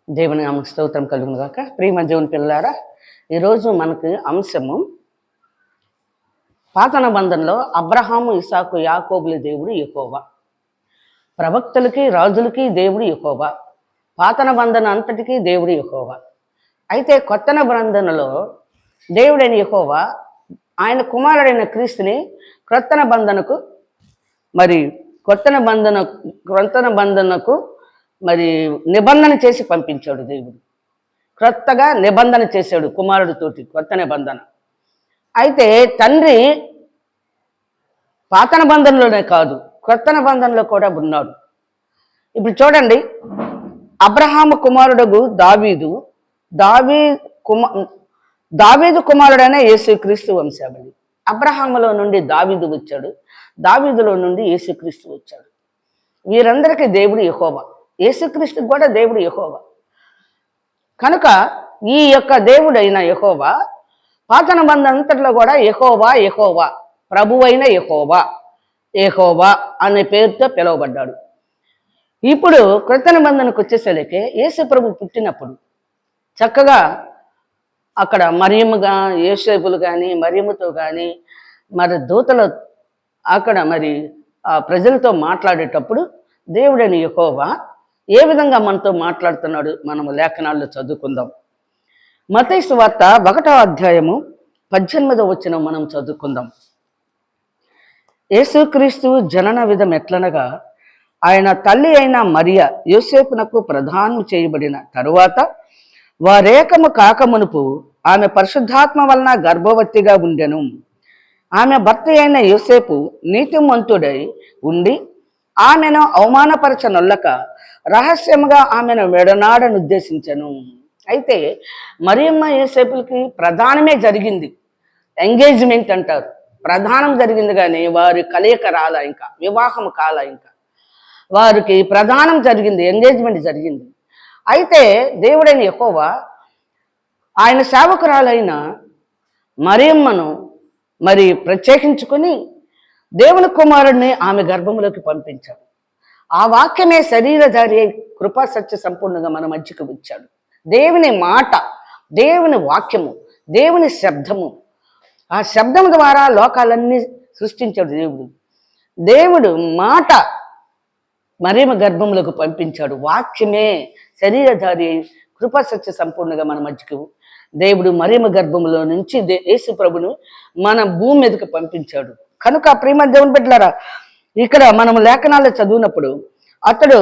దేవుని నామమునకు స్తోత్రం కలుగును గాక. ప్రియమైన దేవుని పిల్లారా, ఈరోజు మనకు అంశము పాత నిబంధనలో అబ్రహాము, ఇసాకు, యాకోబుల దేవుడు యెహోవా. ప్రవక్తలకి, రాజులకి దేవుడు యెహోవా. పాత నిబంధన అంతటికీ దేవుడు యెహోవా. అయితే కొత్త నిబంధనలో దేవుడైన యెహోవా ఆయన కుమారుడైన క్రీస్తుని క్రొత్త నిబంధనకు మరి కొత్త నిబంధనకు మరి నిబంధన చేసి పంపించాడు దేవుడు. క్రొత్తగా నిబంధన చేశాడు కుమారుడితోటి, కొత్త నిబంధన. అయితే తండ్రి పాత నిబంధనలోనే కాదు, క్రొత్త నిబంధనలో కూడా ఉన్నాడు. ఇప్పుడు చూడండి, అబ్రహాము కుమారుడు దావీదు కుమారుడైన యేసుక్రీస్తు వంశావళి. అబ్రహాములో నుండి దావీదు వచ్చాడు, దావీదులో నుండి యేసుక్రీస్తు వచ్చాడు. వీరందరికీ దేవుడు యెహోవా, యేసుక్రీస్తుకు కూడా దేవుడు యెహోవా. కనుక ఈ యొక్క దేవుడైన యెహోవా పాత నిబంధన అంతట్లో కూడా యెహోవా యెహోవా, ప్రభువైన యెహోవా, యెహోవా అనే పేరుతో పిలువబడ్డాడు. ఇప్పుడు క్రొత్త నిబంధనకు వచ్చేసరికి యేసు ప్రభు పుట్టినప్పుడు చక్కగా అక్కడ మరియముగా యోసేపులు కానీ మరియముతో కానీ మరి దూతలు అక్కడ మరి ఆ ప్రజలతో మాట్లాడేటప్పుడు దేవుడైన యెహోవా ఏ విధంగా మనతో మాట్లాడుతున్నాడు మనము లేఖనాల్లో చదువుకుందాం. మత్తయి సువార్త 1వ అధ్యాయము 18వ వచనం మనం చదువుకుందాం. యేసుక్రీస్తు జనన విధం ఎట్లనగా, ఆయన తల్లి అయిన మరియ యోసేపునకు ప్రదానం చేయబడిన తరువాత వారేకము కాకమునుపు ఆమె పరిశుద్ధాత్మ వలన గర్భవతిగా ఉండెను. ఆమె భర్త అయిన యోసేపు నీతిమంతుడై ఉండి ఆమెను అవమానపరచనొల్లక రహస్యముగా ఆమెను విడనాడను ఉద్దేశించను. అయితే మరియమ్మ యోసేపులకి ప్రధానమే జరిగింది, ఎంగేజ్మెంట్ అంటారు. ప్రధానం జరిగింది కానీ వారి కలయిక రాలా, ఇంకా వివాహం కాల, ఇంకా వారికి ప్రధానం జరిగింది, ఎంగేజ్మెంట్ జరిగింది. అయితే దేవుడైన యెహోవా ఆయన సేవకురాలైన మరియమ్మను మరి ప్రత్యేకించుకొని దేవుని కుమారుడిని ఆమె గర్భంలోకి పంపించాడు. ఆ వాక్యమే శరీరధారి కృపా సత్య సంపూర్ణంగా మన మధ్యకు వచ్చాడు. దేవుని మాట, దేవుని వాక్యము, దేవుని శబ్దము, ఆ శబ్దం ద్వారా లోకాలన్నీ సృష్టించాడు దేవుడు. దేవుడు మాట మరియమ్మ గర్భంలోకి పంపించాడు. వాక్యమే శరీరధారి కృపా సత్య సంపూర్ణంగా మన మధ్యకు దేవుడు మరియమ్మ గర్భంలో నుంచి యేసు ప్రభును మన భూమి మీదకి పంపించాడు. కనుక ప్రేమ దేవుని బిడ్డలారా, ఇక్కడ మనం లేఖనాల్లో చదివినప్పుడు అతడు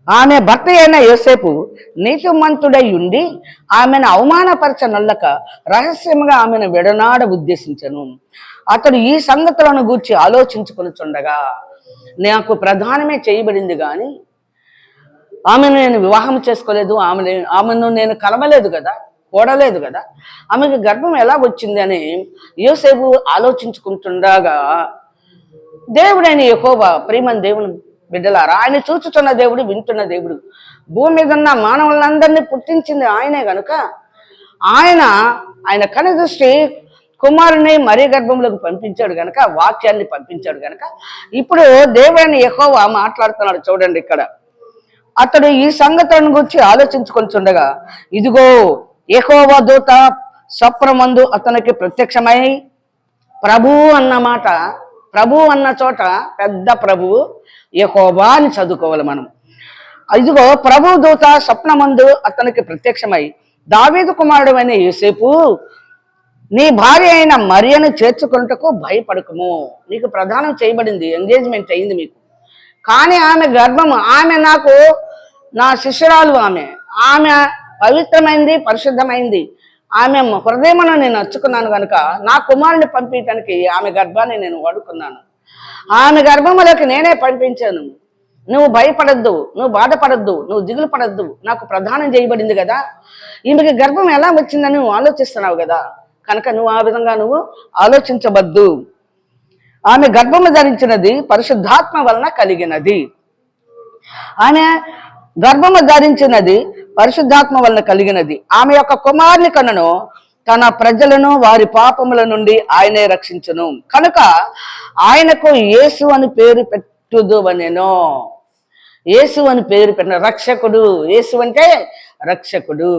ఆమె భర్త అయిన యోసేపు నీతిమంతుడై ఉండి ఆమెను అవమానపరచనొల్లక రహస్యంగా ఆమెను విడనాడ ఉద్దేశించను. అతడు ఈ సంగతులను గూర్చి ఆలోచించుకొనుచుండగా, నాకు ప్రధానమే చేయబడింది కానీ ఆమెను నేను వివాహం చేసుకోలేదు, ఆమెను నేను కలవలేదు కదా, కూడలేదు కదా, ఆమెకు గర్భం ఎలా వచ్చింది అని యోసేపు ఆలోచించుకుంటుండగా దేవుడైన యెహోవా, ప్రియమైన దేవుని బిడ్డలారా, ఆయన చూచుతున్న దేవుడు, వింటున్న దేవుడు, భూమి మీద ఉన్న మానవులందరినీ పుట్టించింది ఆయనే. కనుక ఆయన కనుదృష్టి కుమారుని మరి గర్భంలోకి పంపించాడు గనక, వాక్యాన్ని పంపించాడు గనక ఇప్పుడు దేవుడైన యెహోవా మాట్లాడుతున్నాడు. చూడండి, ఇక్కడ అతడు ఈ సంగతులను గురించి ఆలోచించుకొనిచుండగా, ఇదిగో యెహోవా దూత స్వప్నమందు అతనికి ప్రత్యక్షమై, ప్రభువు అన్న మాట, ప్రభువు అన్న చోట పెద్ద ప్రభువు యెహోవా అని చదువుకోవాలి మనం. ఇదిగో ప్రభు దూత స్వప్నమందు అతనికి ప్రత్యక్షమై, దావీదు కుమారుడు అయిన యోసేపు, నీ భార్య అయిన మరియను చేర్చుకున్నటకు భయపడకము. నీకు ప్రదానం చేయబడింది, ఎంగేజ్మెంట్ అయింది మీకు, కానీ ఆమె గర్భము, ఆమె నాకు నా శిష్యురాలు, ఆమె పవిత్రమైంది, పరిశుద్ధమైంది, ఆమె హృదయమును నేను నచ్చుకున్నాను కనుక నా కుమారుని పంపించడానికి ఆమె గర్భాన్ని నేను వాడుకున్నాను. ఆమె గర్భములోకి నేనే పంపించాను. నువ్వు భయపడద్దు, నువ్వు బాధపడద్దు, నువ్వు దిగులు పడద్దు, నాకు ప్రదానం చేయబడింది కదా, ఈమెకి గర్భం ఎలా వచ్చిందని నువ్వు ఆలోచిస్తున్నావు కదా, కనుక నువ్వు ఆ విధంగా నువ్వు ఆలోచించవద్దు. ఆమె గర్భము ధరించినది పరిశుద్ధాత్మ వలన కలిగినది. ఆమె గర్భము ధరించినది పరిశుద్ధాత్మ వలన కలిగినది. ఆమె యొక్క కుమారుని కనును తన ప్రజలను వారి పాపముల నుండి ఆయనే రక్షించును. కనుక ఆయనకు యేసు అని పేరు పెట్టుదు అనేను. యేసు అని పేరు పెట్టిన రక్షకుడు. యేసు అంటే రక్షకుడు.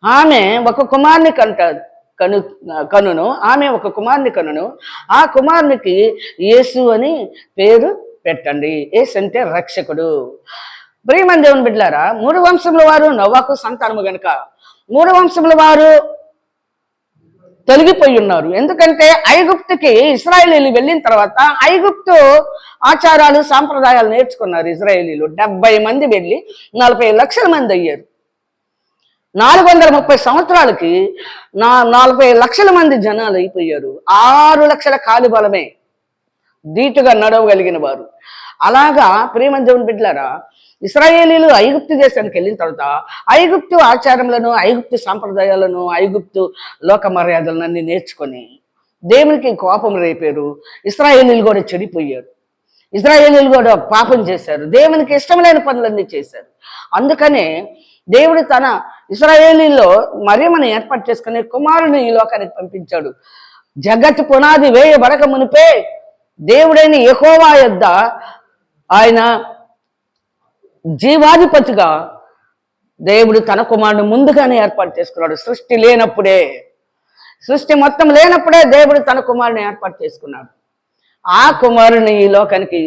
ఆమె ఒక కుమారుని కను కనును ఆమె ఒక కుమారుని కనును. ఆ కుమారునికి యేసు అని పేరు పెట్టండి. యేసు అంటే రక్షకుడు. ప్రియమైన దేవుని బిడ్డలారా, 3 వంశముల వారు నోవాహు సంతానము గనుక 3 వంశముల వారు తొలగిపోయి ఉన్నారు. ఎందుకంటే ఐగుప్తుకి ఇశ్రాయేలీలు వెళ్ళిన తర్వాత ఐగుప్తు ఆచారాలు సాంప్రదాయాలు నేర్చుకున్నారు ఇశ్రాయేలీలు. 70 మంది వెళ్ళి 40 లక్షల మంది అయ్యారు. 430 సంవత్సరాలకి 40 లక్షల మంది జనాలు అయిపోయారు. 6 లక్షల కాలిబలమే ధీటుగా నడవగలిగిన వారు. అలాగా ప్రియమైన దేవుని బిడ్డలారా, ఇశ్రాయేలీలు ఐగుప్తు దేశానికి వెళ్ళిన తర్వాత ఐగుప్తు ఆచారములను, ఐగుప్తు సాంప్రదాయాలను, ఐగుప్తు లోక మర్యాదలను అన్ని నేర్చుకొని దేవునికి కోపం రేపారు. ఇశ్రాయేలీలు కూడా చెడిపోయారు. ఇశ్రాయేలీలు కూడా పాపం చేశారు. దేవునికి ఇష్టం లేని పనులన్నీ చేశారు. అందుకనే దేవుడు తన ఇశ్రాయేలీలో మరియమ్మను ఏర్పాటు చేసుకుని కుమారుని ఈ లోకానికి పంపించాడు. జగత్ పునాది వేయబడక మునిపే దేవుడైన యెహోవా యొద్ద ఆయన జీవాధిపతిగా దేవుడు తన కుమారుని ముందుగానే ఏర్పాటు చేసుకున్నాడు. సృష్టి లేనప్పుడే, సృష్టి మొత్తం లేనప్పుడే దేవుడు తన కుమారుని ఏర్పాటు చేసుకున్నాడు. ఆ కుమారుని ఈ లోకానికి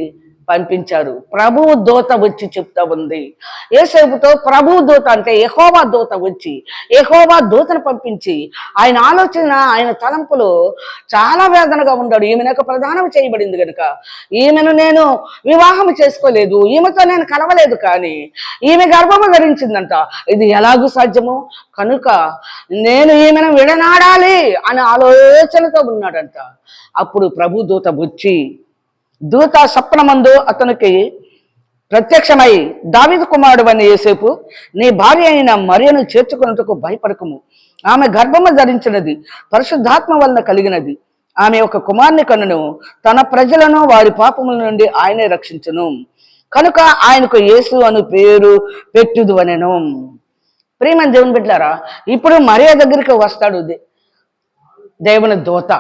పంపించారు. ప్రభువు దూత వచ్చి చెప్తా ఉంది. యేసేపుతో ప్రభువు దూత అంటే యెహోవా దూత వచ్చి యెహోవా దూతను పంపించి ఆయన ఆలోచన, ఆయన తలంపులు చాలా వేదనగా ఉన్నాడు. ఈమె నాకు ప్రదానం చేయబడింది కనుక ఈమెను నేను వివాహం చేసుకోలేదు, ఈమెతో నేను కలవలేదు, కానీ ఈమె గర్భము ధరించిందంట. ఇది ఎలాగూ సాధ్యము కనుక నేను ఈమెను విడనాడాలి అనే ఆలోచనతో ఉన్నాడంట. అప్పుడు ప్రభు దూత వచ్చి దూత స్వప్నమందు అతనికి ప్రత్యక్షమై, దావీదు కుమారుడు అని యేసేపు, నీ భార్య అయిన మరియను చేర్చుకున్నట్టుకు భయపడకము. ఆమె గర్భము ధరించినది పరిశుద్ధాత్మ వలన కలిగినది. ఆమె ఒక కుమారుని కనును. తన ప్రజలను వారి పాపముల నుండి ఆయనే రక్షించును. కనుక ఆయనకు యేసు అను పేరు పెట్టుదు అనెను. ప్రియమైన దేవుని బిడ్డలారా, ఇప్పుడు మరియ దగ్గరికి వస్తాడు దేవుని దూత.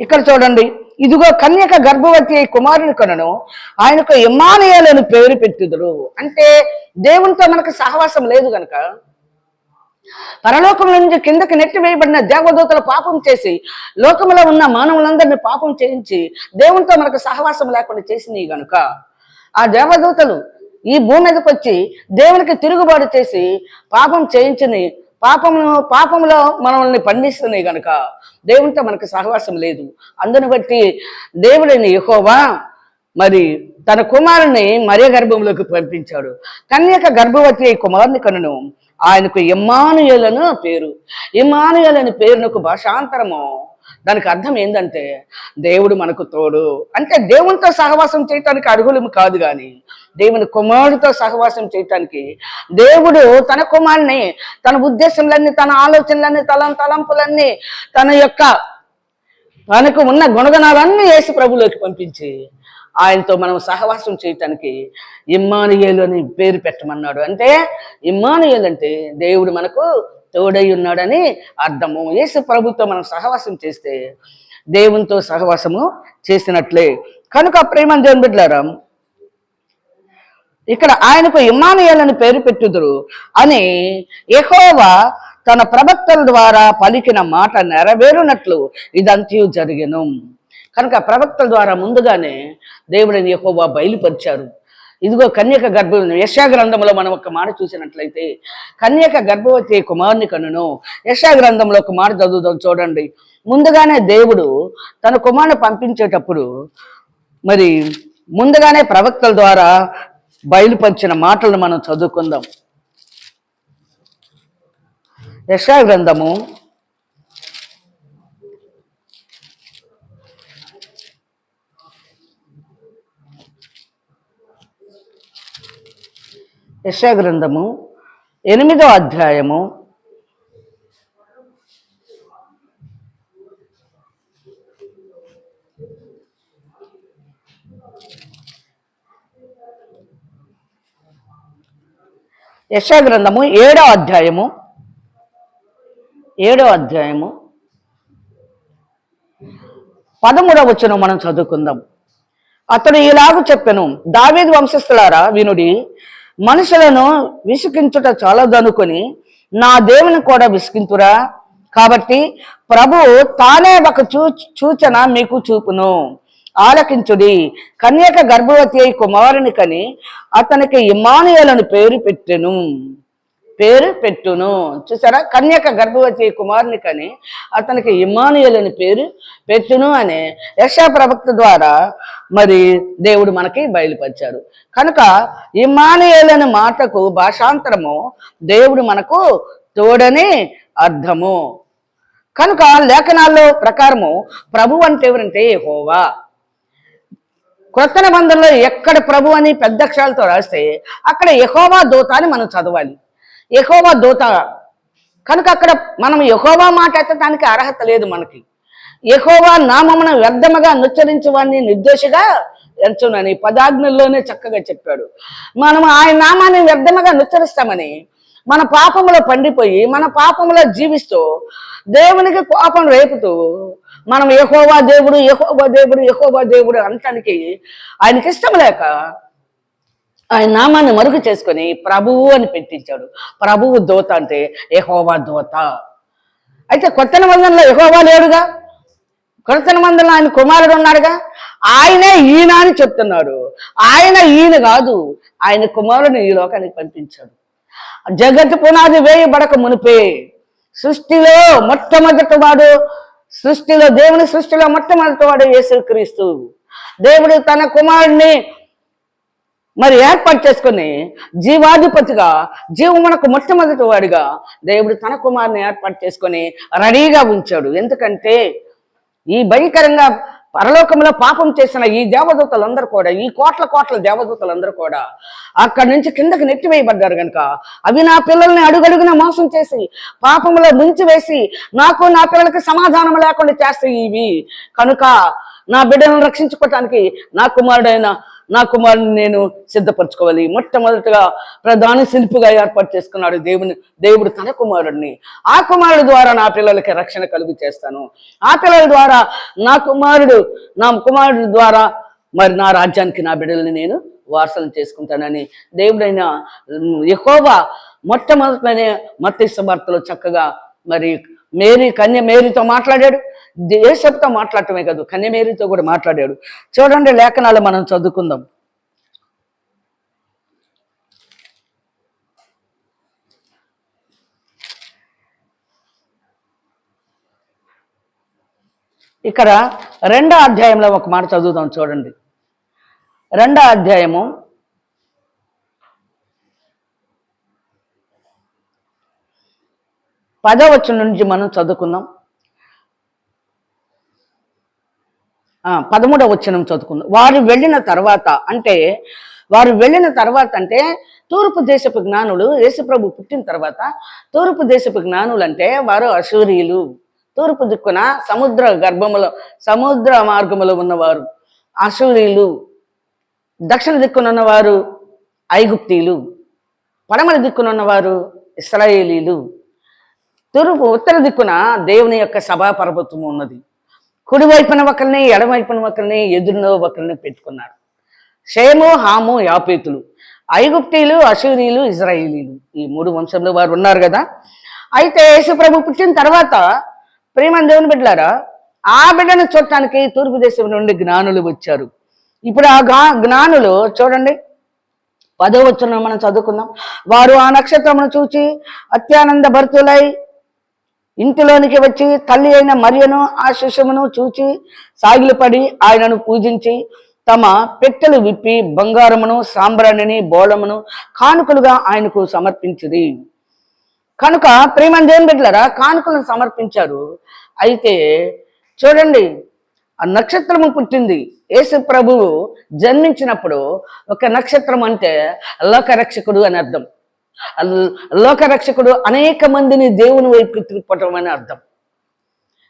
ఇక్కడ చూడండి, ఇదిగో కన్యక గర్భవతి అయి కుమారుని కనును. ఆయనకు ఇమ్మానుయేలు అని పేరు పెట్టుదురు. అంటే దేవునితో మనకు సహవాసం లేదు గనక పరలోకం నుంచి కిందకి నెట్టి వేయబడిన దేవదూతలు పాపం చేసి లోకంలో ఉన్న మానవులందరినీ పాపం చేయించి దేవునితో మనకు సహవాసం లేకుండా చేసినాయి గనుక ఆ దేవదూతలు ఈ భూమి మీదకి వచ్చి దేవునికి తిరుగుబాటు చేసి పాపం చేయించుని పాపంలో మనల్ని పండిస్తున్నాయి కనుక దేవునితో మనకు సహవాసం లేదు. అందుని బట్టి దేవుడైన యెహోవా మరి తన కుమారుని మరియ గర్భంలోకి పంపించాడు. కన్యక గర్భవతి అయి కుమారుని కనును. ఆయనకు ఇమ్మానుయేలు అని పేరు. ఇమ్మానుయేలు అని పేరునకు భాషాంతరము, దానికి అర్థం ఏంటంటే దేవుడు మనకు తోడు. అంటే దేవునితో సహవాసం చేయటానికి అర్హులము కాదు, కానీ దేవుని కుమారుడితో సహవాసం చేయటానికి దేవుడు తన కుమారుని, తన ఉద్దేశంలన్నీ, తన ఆలోచనలన్నీ, తలంపులన్నీ, తనకు ఉన్న గుణగణాలన్నీ యేసు ప్రభులోకి పంపించి ఆయనతో మనం సహవాసం చేయటానికి ఇమ్మానుయేలు అని పేరు పెట్టమన్నాడు. అంటే ఇమ్మానుయేలు అంటే దేవుడు మనకు తోడై ఉన్నాడని అర్థము. యేసు ప్రభుతో మనం సహవాసం చేస్తే దేవునితో సహవాసము చేసినట్లే. కనుక ప్రేమ దేవుని బిడ్డలారా, ఇక్కడ ఆయనకు ఇమ్మానుయేలు అని పేరు పెట్టుదురు అని యెహోవా తన ప్రవక్తల ద్వారా పలికిన మాట నెరవేరునట్లు ఇదంతా జరిగెను. కనుక ప్రవక్తల ద్వారా ముందుగానే దేవుడిని యెహోవా బయలుపరిచారు. ఇదిగో కన్యక గర్భవతి. యెషయా గ్రంథంలో మనం ఒక మాట చూసినట్లయితే కన్యక గర్భవతి కుమారుని కనును. యెషయా గ్రంథంలో ఒక మాట చదువుదాం చూడండి. ముందుగానే దేవుడు తన కుమారుని పంపించేటప్పుడు మరి ముందుగానే ప్రవక్తల ద్వారా బయలుపరిచిన మాటలను మనం చదువుకుందాం. యెషయా గ్రంథము 8వ అధ్యాయము 7వ అధ్యాయము 13వ వచనం మనం చదువుకుందాం. అతడు ఇలాగూ చెప్పెను, దావీదు వంశస్థులారా వినుడి, మనుషులను విసిగించుట చాలదనుకొని నా దేవుని కూడా విసిగింతురా. కాబట్టి ప్రభువు తానే ఒక సూచన మీకు చూపును, ఆలకించుడి. కన్యక గర్భవతి అయి కుమారుని కని అతనికి ఇమ్మానుయేలును పేరు పెట్టును. చూసారా, కన్యక గర్భవతి కుమారుని కని అతనికి ఇమ్మానుయేలుని పేరు పెట్టును అనే యెషయా ప్రవక్త ద్వారా మరి దేవుడు మనకి బయలుపరిచారు. కనుక ఇమ్మానుయేలు మాటకు భాషాంతరము దేవుడు మనకు తోడని అర్థము. కనుక లేఖనాల్లో ప్రకారము ప్రభు అంటే ఎవరంటే యెహోవా. క్రొత్త నిబంధనలో ఎక్కడ ప్రభు అని పెద్ద అక్షరాలతో రాస్తే అక్కడ యెహోవా దూత అని మనం చదవాలి. యెహోవా దూత కనుక అక్కడ మనం యెహోవా మాట ఎత్తడానికి అర్హత లేదు మనకి. యెహోవా నామమున వ్యర్థముగా నుచ్చరించు వాడిని నిర్దోషిగా ఎంచునని పదాజ్ఞల్లోనే చక్కగా చెప్పాడు. మనం ఆయన నామాన్ని వ్యర్థముగా నుచ్చరిస్తామని మన పాపములో పండిపోయి మన పాపములో జీవిస్తూ దేవునికి కోపం రేపుతూ మనం యెహోవా దేవుడు యెహోవా దేవుడు యెహోవా దేవుడు అనటానికి ఆయనకి ఇష్టం లేక ఆయన నామాన్ని మరుగు చేసుకొని ప్రభువు అని పెట్టించాడు. ప్రభువు దూత అంటే యెహోవా దూత. అయితే కొత్త నిబంధనలో యెహోవా లేడుగా, కొత్త నిబంధనలో ఆయన కుమారుడు ఉన్నాడుగా, ఆయనే ఈయన అని చెప్తున్నాడు. ఆయన ఈయన కాదు, ఆయన కుమారుని ఈ లోకానికి పంపించాడు. జగత్తు పునాది వేయబడక మునిపే సృష్టిలో మొట్టమొదటి వాడు, దేవుని సృష్టిలో మొట్టమొదటి వాడు యేసుక్రీస్తు. దేవుడు తన కుమారుడిని మరి ఏర్పాటు చేసుకుని జీవాధిపతిగా, జీవమునకు మొట్టమొదటి వాడిగా దేవుడు తన కుమారుని ఏర్పాటు చేసుకొని రెడీగా ఉంచాడు. ఎందుకంటే ఈ భయంకరంగా పరలోకంలో పాపం చేసిన ఈ దేవదూతలందరూ కూడా, ఈ కోట్ల దేవదూతలందరూ కూడా అక్కడి నుంచి కిందకి నెట్టివేయబడ్డారు కనుక అవి నా పిల్లల్ని అడుగడుగున మోసం చేసి పాపంలో ముంచి వేసి నాకు నా పిల్లలకి సమాధానం లేకుండా చేస్తాయి ఇవి. కనుక నా బిడ్డలను రక్షించుకోవటానికి నా కుమారుని నేను సిద్ధపరచుకోవాలి. మొట్టమొదటిగా ప్రధాన శిల్పిగా ఏర్పాటు చేసుకున్నాడు దేవుడు తన కుమారుడిని. ఆ కుమారుడు ద్వారా నా పిల్లలకి రక్షణ కలుగు చేస్తాను. ఆ పిల్లల ద్వారా నా కుమారుడు ద్వారా మరి నా రాజ్యానికి నా బిడ్డల్ని నేను వారసులను చేసుకుంటానని దేవుడైన యెహోవా మొట్టమొదటి మత్తయి సువార్తలో చక్కగా మరి కన్య మేరీతో మాట్లాడాడు. యేసపుతో మాట్లాడటమే కాదు, కన్య మేరీతో కూడా మాట్లాడాడు. చూడండి, లేఖనాలు మనం చదువుకుందాం. ఇక్కడ 2వ అధ్యాయంలో ఒక మాట చదువుదాం. చూడండి, 2వ అధ్యాయము 10వ వచనం నుంచి మనం చదువుకుందాం. 13వ వచనం చదువుకుందాం. వారు వెళ్ళిన తర్వాత అంటే తూర్పు దేశపు జ్ఞానులు, యేసుప్రభు పుట్టిన తర్వాత తూర్పు దేశపు జ్ఞానులు అంటే వారు అశూరీయులు. తూర్పు దిక్కున సముద్ర మార్గములో ఉన్నవారు అశూరీయులు, దక్షిణ దిక్కునున్నవారు ఐగుప్తీయులు, పడమర దిక్కునున్నవారు ఇశ్రాయేలీలు, ఉత్తర దిక్కున దేవుని యొక్క సభా పర్వతము ఉన్నది. కుడివైపున ఒకరిని ఎడవైపున ఒకరిని ఎదురులో ఒకరిని పెట్టుకున్నారు. షేము, హాము, యాపేతులు, ఐగుప్తీయులు, అశూరీయులు, ఇజ్రాయేలీలు, ఈ 3 వంశంలో వారు ఉన్నారు కదా. అయితే యేసుప్రభు పుట్టిన తర్వాత ప్రియమైన దేవుని బిడ్డలారా, ఆ బిడ్డను చూడటానికి తూర్పు దేశం నుండి జ్ఞానులు వచ్చారు. ఇప్పుడు ఆ జ్ఞానులు చూడండి, 10వ వచనం మనం చదువుకుందాం. వారు ఆ నక్షత్రమును చూచి అత్యానంద భరితులై ఇంటిలోనికి వచ్చి తల్లి అయిన మరియను ఆ శిశువును చూచి సాగిలపడి ఆయనను పూజించి తమ పెట్టెలు విప్పి బంగారమును, సాంబ్రాణిని, బోళమును కానుకలుగా ఆయనకు సమర్పించింది. కనుక ప్రియమైన దేవుని బిడ్డలారా, కానుకలను సమర్పించారు. అయితే చూడండి, ఆ నక్షత్రము పుట్టింది. యేసు ప్రభువు జన్మించినప్పుడు ఒక నక్షత్రం అంటే లోకరక్షకుడు అని అర్థం. లోకరక్షకుడు అనేక మందిని దేవుని వైపు తిప్పటం అని అర్థం.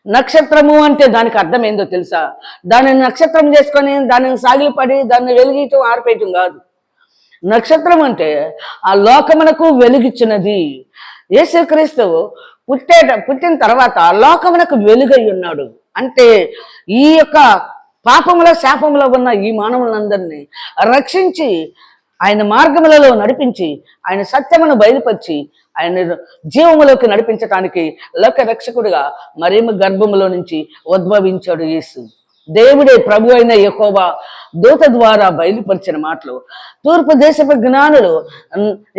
నక్షత్రము అంటే దానికి అర్థం ఏందో తెలుసా? దానిని నక్షత్రం చేసుకొని దానిని సాగిలపడి దాన్ని వెలిగించడం, ఆర్పేయటం కాదు. నక్షత్రం అంటే ఆ లోకమునకు వెలుగిచ్చినది. యేసుక్రీస్తు పుట్టిన తర్వాత లోకమునకు వెలుగై ఉన్నాడు. అంటే ఈ యొక్క పాపంలో శాపంలో ఉన్న ఈ మానవులందరినీ రక్షించి ఆయన మార్గములలో నడిపించి ఆయన సత్యమును బయలుపరిచి ఆయన జీవములోకి నడిపించటానికి లోక రక్షకుడిగా మరియమ్మ గర్భములో నుంచి ఉద్భవించాడు యేసు. దేవుడే ప్రభు అయిన యెహోవా దూత ద్వారా బయలుపరిచిన మాటలు. తూర్పు దేశపు జ్ఞానులు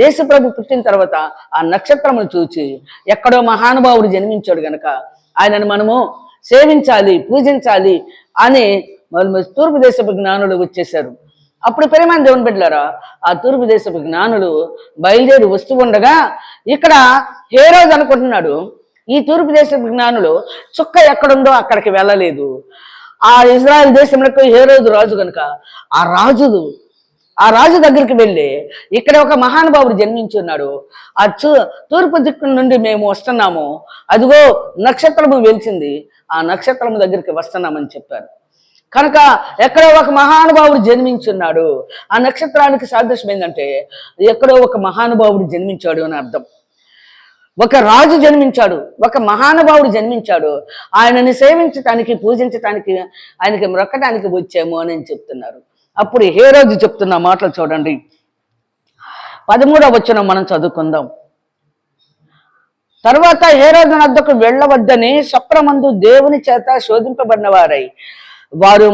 యేసు ప్రభు పుట్టిన తర్వాత ఆ నక్షత్రమును చూచి ఎక్కడో మహానుభావుడు జన్మించాడు గనక ఆయనను మనము సేవించాలి, పూజించాలి అని తూర్పు దేశపు జ్ఞానులు వచ్చేశారు. అప్పుడు ప్రేమ దేవుని బిడ్డలారా, ఆ తూర్పు దేశపు జ్ఞానులు బయలుదేరి వస్తూ ఉండగా ఇక్కడ హేరోదు అనుకుంటున్నాడు ఈ తూర్పు దేశపు జ్ఞానులు చుక్క ఎక్కడుందో అక్కడికి వెళ్ళలేదు. ఆ ఇజ్రాయెల్ దేశంలో హేరోదు రాజు కనుక ఆ రాజు దగ్గరికి వెళ్ళి ఇక్కడ ఒక మహానుభావుడు జన్మించున్నాడు, ఆ తూర్పు దిక్కు నుండి మేము వస్తున్నాము, అదిగో నక్షత్రము వెలిచింది, ఆ నక్షత్రము దగ్గరికి వస్తున్నామని చెప్పారు. కనుక ఎక్కడో ఒక మహానుభావుడు జన్మించున్నాడు. ఆ నక్షత్రానికి సాదృశ్యం ఏంటంటే ఎక్కడో ఒక మహానుభావుడు జన్మించాడు అని అర్థం. ఒక రాజు జన్మించాడు, ఒక మహానుభావుడు జన్మించాడు, ఆయనని సేవించటానికి, పూజించటానికి, ఆయనకి మొక్కటానికి వచ్చాము అని చెప్తున్నారు. అప్పుడు హేరోదు చెప్తున్న మాటలు చూడండి. 13వ వచనం మనం చదువుకుందాం. తరువాత హేరోదు వద్దకు వెళ్ళవద్దని స్వప్నమందు దేవుని చేత శోధింపబడిన వారై వారు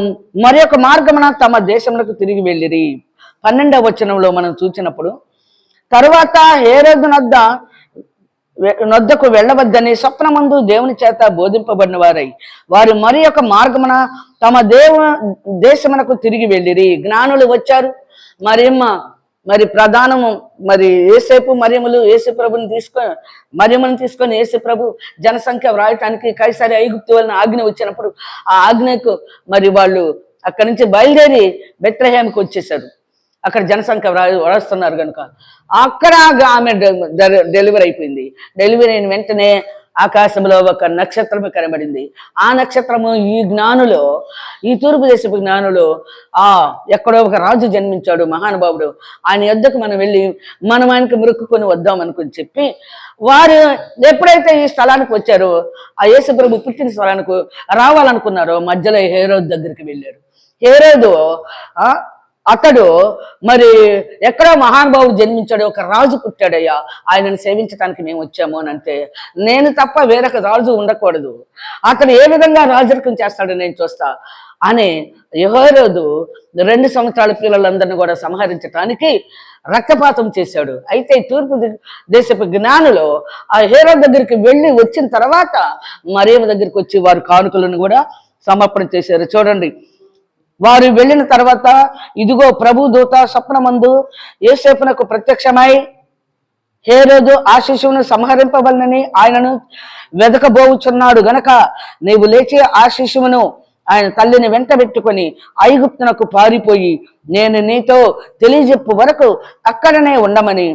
మరి ఒక మార్గమున తమ దేశంలోకి తిరిగి వెళ్ళిరి. 12వ వచనంలో మనం చూసినప్పుడు తరువాత హేరోదు నొద్దకు వెళ్ళవద్దని స్వప్నమందు దేవుని చేత బోధింపబడిన వారై వారు మరి ఒక మార్గమున తమ దేశమునకు తిరిగి వెళ్ళిరి. జ్ఞానులు వచ్చారు, మరి ప్రధానము యేసేపు మరియములు యేసు ప్రభుని తీసుకొని యేసు ప్రభు జనసంఖ్య వ్రాయటానికి కైసరి ఐగుప్తు వలన ఆజ్ఞ వచ్చినప్పుడు ఆ ఆజ్ఞకు వాళ్ళు అక్కడి నుంచి బయలుదేరి బెత్లెహేముకి వచ్చేసారు. అక్కడ జనసంఖ్య వ్రాస్తున్నారు కనుక అక్కడ ఆమె డెలివరీ అయిపోయింది. డెలివరీ అయిన వెంటనే ఆకాశంలో ఒక నక్షత్రము కనబడింది. ఆ నక్షత్రము ఈ తూర్పు దేశపు జ్ఞానులు ఎక్కడో ఒక రాజు జన్మించాడు, మహానుభావుడు, ఆయన యొద్దకు మనం వెళ్ళి మనం ఆయనకి మొక్కుకొని వద్దాం అనుకుని చెప్పి వారు ఎప్పుడైతే ఈ స్థలానికి వచ్చారో, ఆ యేసు ప్రభు పుట్టిన స్థలానికి రావాలనుకున్నారో మధ్యలో హేరోదు దగ్గరికి వెళ్ళారు. హేరోదు అతడు ఎక్కడో మహానుభావుడు జన్మించాడు, ఒక రాజు పుట్టాడయ్యా, ఆయనను సేవించడానికి మేము వచ్చాము అని అంటే, నేను తప్ప వేరొక రాజు ఉండకూడదు, అతను ఏ విధంగా రాజరికం చేస్తాడో నేను చూస్తా అని హేరోదు 2 సంవత్సరాల పిల్లలందరినీ కూడా సంహరించడానికి రక్తపాతం చేశాడు. అయితే తూర్పు దేశపు జ్ఞానులు ఆ హేరోదు దగ్గరికి వెళ్ళి వచ్చిన తర్వాత మరియమ్మ దగ్గరికి వచ్చి వారు కానుకలను కూడా సమర్పణ చేశారు. చూడండి, వారు వెళ్ళిన తర్వాత ఇదిగో ప్రభు దూత స్వప్నమందు యోసేపునకు ప్రత్యక్షమై హేరోదు ఆ శిశువును సంహరింపవలనని ఆయనను వెదకబోచున్నాడు గనక నీవు లేచి ఆ శిశువును ఆయన తల్లిని వెంటబెట్టుకొని ఐగుప్తునకు పారిపోయి నేను నీతో తెలియజెప్పు వరకు అక్కడనే ఉండమని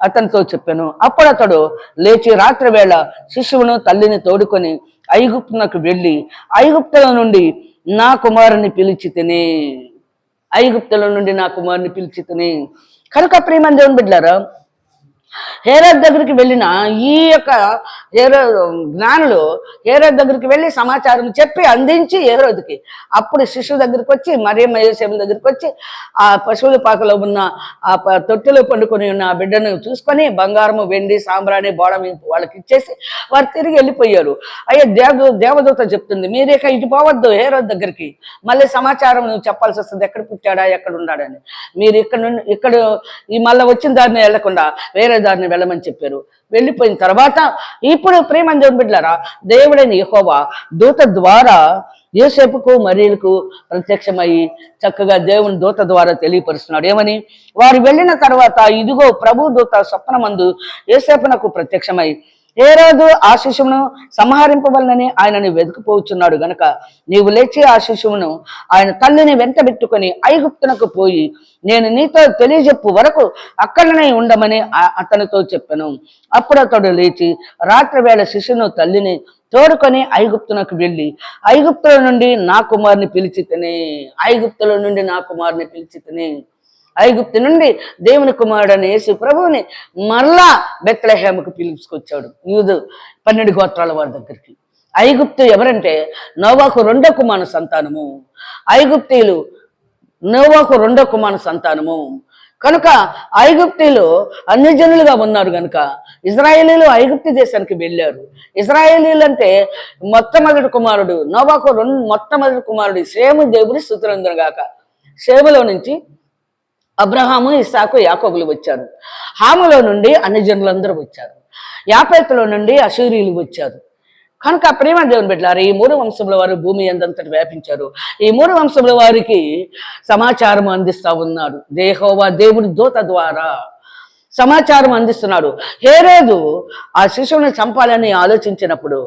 అతనితో చెప్పాను. అప్పుడు అతడు లేచి రాత్రి వేళ శిశువును తల్లిని తోడుకొని ఐగుప్తునకు వెళ్ళి ఐగుప్తుల నుండి నా కుమారుని పిలిచి తిని కనుక ప్రియమైన దేవుని బిడ్డలారా, హేరోదు దగ్గరికి వెళ్ళిన ఈ యొక్క జ్ఞానులు హేరోదు దగ్గరికి వెళ్ళి సమాచారం చెప్పి అందించి హేరోదుకి అప్పుడు శిశువు దగ్గరికి వచ్చి మరియమ్మ యోసేపు దగ్గరికి వచ్చి ఆ పశువుల పాకలో ఉన్న ఆ తొట్టెలో పండుకొని ఉన్న ఆ బిడ్డను చూసుకొని బంగారము, వెండి, సాంబ్రాణి, బోడం వాళ్ళకి ఇచ్చేసి వారు తిరిగి వెళ్ళిపోయారు. అయ్యే దేవదూత చెప్తుంది, మీరేక ఇటు పోవద్దు హేరోదు దగ్గరికి, మళ్ళీ సమాచారం నువ్వు చెప్పాల్సి వస్తుంది, ఎక్కడ పుట్టాడా ఎక్కడ ఉన్నాడని. మీరు ఇక్కడ మళ్ళీ వచ్చిన దారిని వెళ్లకుండా వేరే దారిని వెళ్ళమని చెప్పారు. వెళ్ళిపోయిన తర్వాత ఇప్పుడు ప్రేమ దేవుని బిడ్డలారా, దేవుడైన యెహోవా దూత ద్వారా యోసేపుకు మరియలకు ప్రత్యక్షమయ్యి చక్కగా దేవుని దూత ద్వారా తెలియపరుస్తున్నాడు. ఏమని? వారు వెళ్ళిన తర్వాత ఇదిగో ప్రభు దూత స్వప్నమందు యోసేపునకు ప్రత్యక్షమై హేరోదు ఆ శిశువును సంహరింపవలనని ఆయనని వెతుకుపోచున్నాడు గనక నీవు లేచి ఆ శిశువును ఆయన తల్లిని వెంటబెట్టుకొని ఐగుప్తునకు పోయి నేను నీతో తెలియజెప్పు వరకు అక్కడనే ఉండమని అతనితో చెప్పాను. అప్పుడు అతడు లేచి రాత్రి వేళ శిశువును తల్లిని తోడుకొని ఐగుప్తునకు వెళ్ళి ఐగుప్తుల నుండి నా కుమారుని పిలిచి తిని ఐగుప్తు నుండి దేవుని కుమారుడని యేసు ప్రభువుని మరలా బెత్లెహేముకు పిలుచుకొచ్చాడు, యూదు 12 గోత్రాల వారి దగ్గరికి. ఐగుప్తు ఎవరంటే నోవాహు రెండో కుమారుని సంతానము. ఐగుప్తీయులు నోవాహు రెండో కుమారుని సంతానము. కనుక ఐగుప్తీయులు అన్ని జనులుగా ఉన్నారు కనుక ఇజ్రాయేలీలు ఐగుప్తు దేశానికి వెళ్ళారు. ఇజ్రాయేలీలు అంటే మొట్టమొదటి కుమారుడు నోవాహు మొట్టమొదటి కుమారుడు షేము, దేవుడి స్తుతులందును గాక. షేములో నుంచి అబ్రహాము, ఇస్సాకు, యాకోబులు వచ్చారు. హాములో నుండి అన్ని జనులందరూ వచ్చారు. యాపేతులో నుండి అశూరీయులు వచ్చారు. కనుక ప్రేమ దేవుని బిడ్డలారా, ఈ 3 వంశముల వారు భూమి అందంతటి వ్యాపించారు. ఈ 3 వంశముల వారికి సమాచారం అందిస్తా ఉన్నాడు యెహోవా దేవుడి దూత ద్వారా సమాచారం అందిస్తున్నాడు. హేరోదు ఆ శిశువుని చంపాలని ఆలోచించినప్పుడు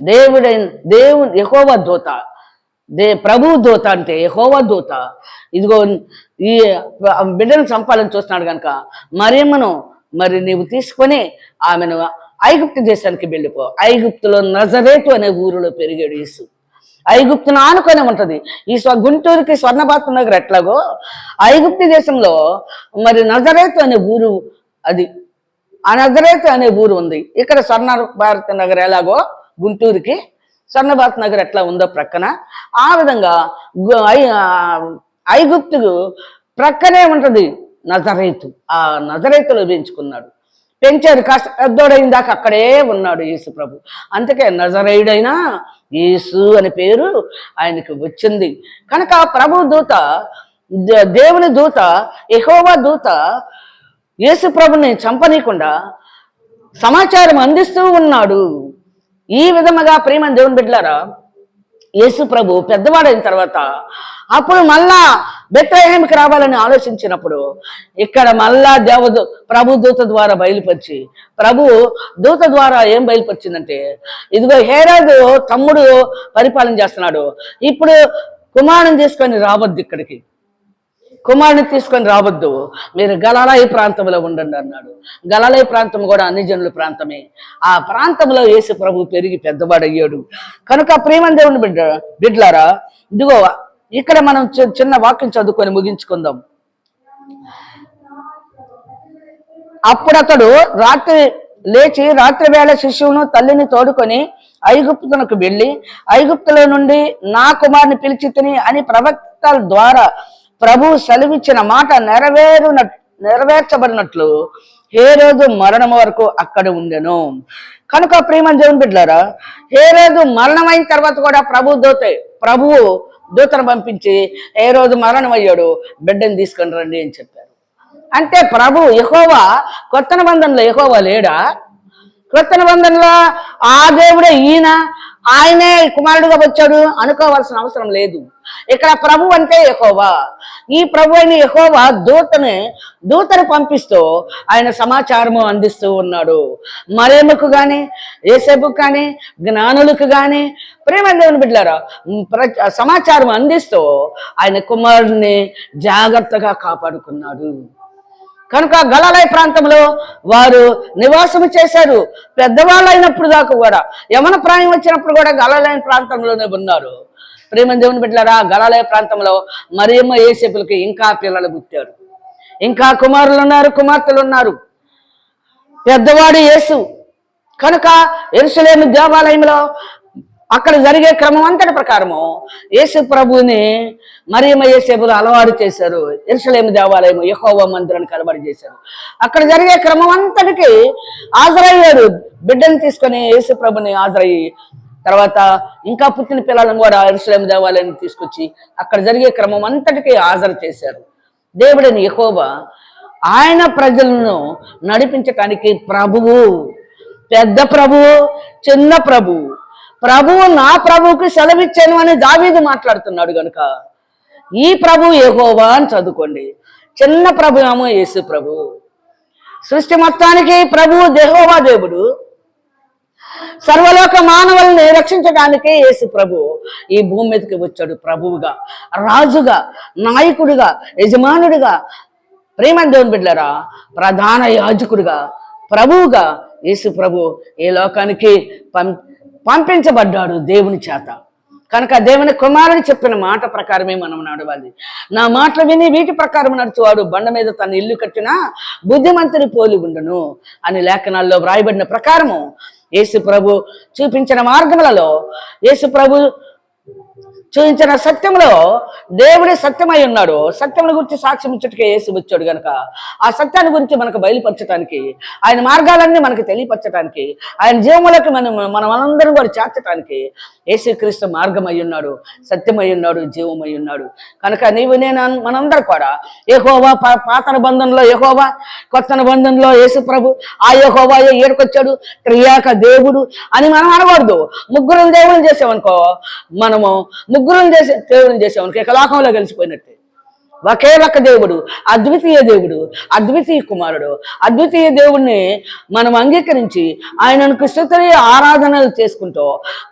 దేవుడు యెహోవా దూత, ప్రభు దూత అంటే యెహోవా దూత ఇదిగో ఈ బిడ్డను చంపాలని చూస్తున్నాడు కనుక మరియమ్మను మరి నీవు తీసుకొని ఆమెను ఐగుప్తు దేశానికి వెళ్ళిపో. ఐగుప్తులో నజరేతు అనే ఊరిలో పెరిగాడు యేసు. ఐగుప్తును ఆనుకొని ఉంటది. ఈ గుంటూరుకి స్వర్ణభారత నగర్ ఎట్లాగో ఐగుప్తు దేశంలో మరి నజరేతు అనే ఊరు, అది ఆ నజరేతు అనే ఊరు ఉంది. ఇక్కడ స్వర్ణ భారత నగర్ ఎలాగో గుంటూరుకి స్వర్ణ భారత నగర్ ఎట్లా ఉందో ప్రక్కన, ఆ విధంగా ఐగుప్తుకు ప్రక్కనే ఉంటది నజరేతు. ఆ నజరేతులో పెంచుకున్నాడు, పెంచారు. కాస్త పెద్దోడైన దాకా అక్కడే ఉన్నాడు యేసు ప్రభు. అందుకే నజరేయుడైనా యేసు అనే పేరు ఆయనకు వచ్చింది. కనుక ప్రభు దూత, దేవుని దూత, యెహోవా దూత యేసు ప్రభుని చంపనీయకుండా సమాచారం అందిస్తూ ఉన్నాడు. ఈ విధముగా ప్రేమ దేవుని బిడ్డలారా, యేసు ప్రభు పెద్దవాడైన తర్వాత అప్పుడు మళ్ళా బెత్లెహేముకి రావాలని ఆలోచించినప్పుడు ఇక్కడ మళ్ళా ప్రభు దూత ద్వారా బయలుపరిచి, ప్రభు దూత ద్వారా ఏం బయలుపరిచిందంటే, ఇదిగో హేరోదు తమ్ముడు పరిపాలన చేస్తున్నాడు, ఇప్పుడు కుమారుని తీసుకొని రావద్దు, ఇక్కడికి కుమారుని తీసుకొని రావద్దు, మీరు గలిలయ ప్రాంతంలో ఉండండి అన్నాడు. గలిలయ ప్రాంతం కూడా అన్ని జనుల ప్రాంతమే. ఆ ప్రాంతంలో యేసు ప్రభు పెరిగి పెద్దవాడయ్యాడు. కనుక ప్రేమ దేవుని బిడ్డలారా, ఇదిగో ఇక్కడ మనం చిన్న వాక్యం చదువుకొని ముగించుకుందాం. అప్పుడు అతడు లేచి రాత్రి వేళ శిశువును తల్లిని తోడుకొని ఐగుప్తునకు వెళ్ళి, ఐగుప్తులో నుండి నా కుమారుని పిలిచి తిని అని ప్రవక్తల ద్వారా ప్రభు సెలవిచ్చిన మాట నెరవేర్చబడినట్లు హేరోదు మరణం వరకు అక్కడ ఉండెను. కనుక ప్రేమ దేవుని బిడ్డలారా, హేరోదు మరణమైన తర్వాత కూడా ప్రభువు దూతను పంపించి హేరోదు మరణం అయ్యాడు, బిడ్డను తీసుకొని రండి అని చెప్పారు. అంటే ప్రభు యెహోవా కొత్త నిబంధనలో యెహోవా లేడా? కొత్త నిబంధనలో ఆ దేవుడే ఆయనే కుమారుడుగా వచ్చాడు అనుకోవాల్సిన అవసరం లేదు. ఇక్కడ ప్రభు అంటే యెహోవా. ఈ ప్రభు అయిన యెహోవా దూతను పంపిస్తూ ఆయన సమాచారము అందిస్తూ ఉన్నాడు. మరియమ్మకు కానీ, యేసేపుకు కానీ, జ్ఞానులకు కానీ, ప్రేమ దేవుని బిడ్డలారా, సమాచారం అందిస్తూ ఆయన కుమారుడిని జాగ్రత్తగా కాపాడుకున్నాడు. కనుక గలిలయ ప్రాంతంలో వారు నివాసము చేశారు. పెద్దవాళ్ళు అయినప్పుడు దాకా కూడా, యవన ప్రాయం వచ్చినప్పుడు కూడా గలిలయ ప్రాంతంలోనే ఉన్నారు. ప్రేమ దేవుని బిడ్డలారా, గలిలయ ప్రాంతంలో మరియమ్మ యేసేపులకి ఇంకా పిల్లలు పుట్టారు, ఇంకా కుమారులు ఉన్నారు, కుమార్తెలు ఉన్నారు. పెద్దవాడు యేసు. కనుక యెరూషలేము దేవాలయంలో అక్కడ జరిగే క్రమం అంతటి ప్రకారము యేసు ప్రభువుని మరియమ్మ యేసేపులు అలవాటు చేశారు. యెరూషలేము దేవాలయం యెహోవా మందిరానికి అలవాటు చేశారు. అక్కడ జరిగే క్రమం అంతటికి హాజరయ్యాడు. బిడ్డను తీసుకొని యేసు ప్రభుని హాజరయ్యి తర్వాత ఇంకా పుట్టిన పిల్లలను కూడా యెరూషలేము దేవాలయానికి తీసుకొచ్చి అక్కడ జరిగే క్రమం అంతటికి హాజరు చేశారు. దేవుడిని యెహోవా ఆయన ప్రజలను నడిపించటానికి ప్రభువు, పెద్ద ప్రభువు, చిన్న ప్రభువు, ప్రభువు నా ప్రభువుకి సెలవిచ్చాను అని దావీదు మాట్లాడుతున్నాడు. కనుక ఈ ప్రభు యెహోవా అని చదువుకోండి. చిన్న ప్రభు ఏమో యేసు ప్రభు. సృష్టి మొత్తానికి ప్రభువు యెహోవా దేవుడు. సర్వలోక మానవుల్ని రక్షించడానికి యేసు ప్రభు ఈ భూమి మీదకి వచ్చాడు. ప్రభువుగా, రాజుగా, నాయకుడిగా, యజమానుడిగా, ప్రేమ దేవుని బిడ్డలారా, ప్రధాన యాజకుడిగా, ప్రభువుగా యేసు ప్రభు ఈ లోకానికి పంపించబడ్డాడు దేవుని చేత. కనుక దేవుని కుమారుని చెప్పిన మాట ప్రకారమే మనం నడవాలి. నా మాటలు విని వీటి ప్రకారం నడుచువాడు బండ మీద తన ఇల్లు కట్టినా బుద్ధిమంతుని పోలి ఉండను అని లేఖనాల్లో వ్రాయబడిన ప్రకారము యేసు ప్రభు చూపించిన మార్గములలో, యేసు ప్రభు చూపించిన సత్యంలో దేవుడే సత్యమై ఉన్నాడు. సత్యముల గురించి సాక్ష్యం ఇచ్చుటకే యేసు వచ్చాడు గనక ఆ సత్యాన్ని గురించి మనకు బయలుపరచడానికి, ఆయన మార్గాలన్నీ మనకు తెలియపరచడానికి, ఆయన జీవములకి మనమందరం కూడా చేర్చడానికి యేసుక్రీస్తు మార్గం అయి ఉన్నాడు, సత్యమై ఉన్నాడు, జీవమై ఉన్నాడు. కనుక నీవు నేను మనందరూ కూడా యెహోవా పాత నిబంధనలో యెహోవా, కొత్త నిబంధనలో యేసు ప్రభు, ఆ యెహోవా ఏడుకొచ్చాడు త్రియాక దేవుడు అని మనం అనకూడదు. ముగ్గురు దేవుని చేసామనుకో, మనము ముగ్గురు దేవుని చేసామనుకో ఇక లోకంలో కలిసిపోయినట్టే. ఒకే ఒక్క దేవుడు, అద్వితీయ దేవుడు, అద్వితీయ కుమారుడు, అద్వితీయ దేవుణ్ణి మనం అంగీకరించి ఆయనకు స్తుతులు ఆరాధనలు చేసుకుంటూ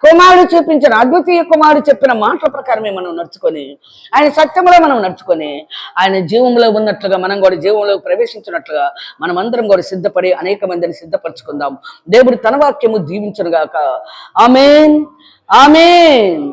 కుమారుడు చూపించిన అద్వితీయ కుమారుడు చెప్పిన మాటల ప్రకారమే మనం నడుచుకొని, ఆయన సత్యంలో మనం నడుచుకొని, ఆయన జీవంలో ఉన్నట్లుగా మనం కూడా జీవంలోకి ప్రవేశించినట్లుగా మనం అందరం కూడా సిద్ధపడి అనేక మందిని సిద్ధపరచుకుందాం. దేవుడు తన వాక్యము దీవించునుగాక. ఆమేన్, ఆమేన్.